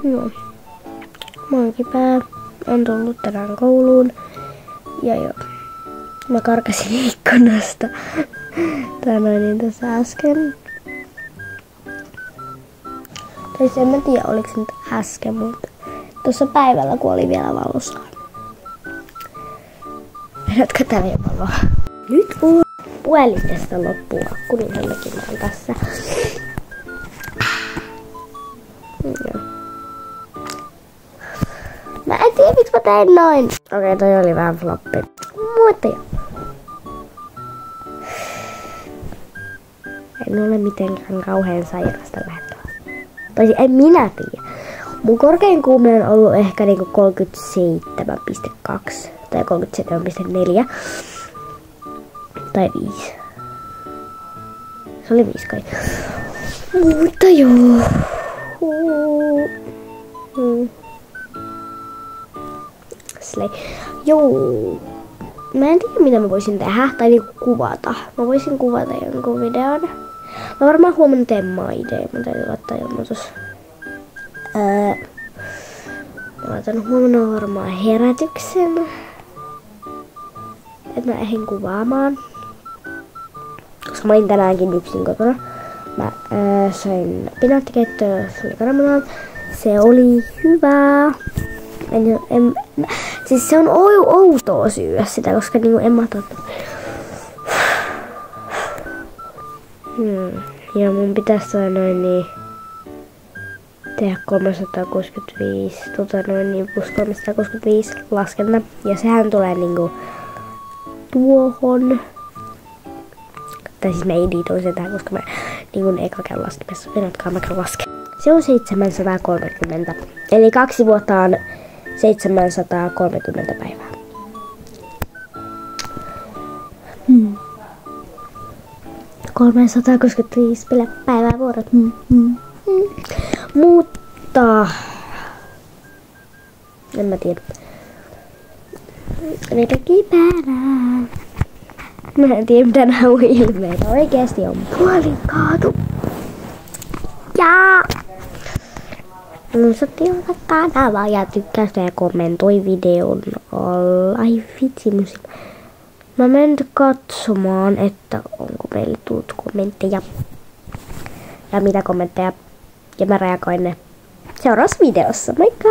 Joo. Mankipää on tullut tänään kouluun. Ja joo. Mä karkasin ikkunasta. Tässä äsken. Tai en mä tiedä oliko se nyt äsken, mutta tuossa päivällä kun oli vielä valossa. Vedätkö täällä jo valoa? Nyt kun puhelimesta loppuu akku, niin hänmäkin on tässä. Joo. Mä en tiedä miksi mä tein noin. Okei, toi oli vähän floppi. Mutta joo. En ole mitenkään kauhean sairasta lähtöä. Tai en minä tiedä. Mun korkein kuume on ollut ehkä niinku 37,2 tai 37,4 tai 5. Se oli 5 kai. Mutta joo. Slay. Joo. Mä en tiedä mitä mä voisin tehdä tai niinku kuvata. Mä voisin kuvata jonkun videon. Mä varmaan huomenna teen my-day. Mä täytyy laittaa ilmoitus. Mä laitan huomenna varmaan herätyksen. Että mä ehdin kuvaamaan. Koska mä olin tänäänkin yksin kotona. Mä söin pinaattikeittoa, se oli kananmunaa. Se oli hyvää. Siis se on outoa syödä sitä, koska niinku en mä Ja mun pitäisi tehdä 365 plus 365 laskenta. Ja sehän tulee niinku tuohon. Tai siis mä editoin sen tähän, koska mä niinku eka käyn laskemassa. Venotkaa mä käyn laske. Se on 730. Eli 2 vuotta on 730 päivää. 365 päivää vuorot. Mutta en mä tiedä. Päivää. Mä en tiedä mitä nää ilmeitä oikeesti on. Puolikaatu. Ja tilata kanavaa ja tykkästä ja kommentoi videon alla. Ai vitsi musin. Mä menen katsomaan, että onko meille tullut kommentteja. Ja mitä kommentteja. Ja mä reagoin ne seuraavassa videossa. Moikka!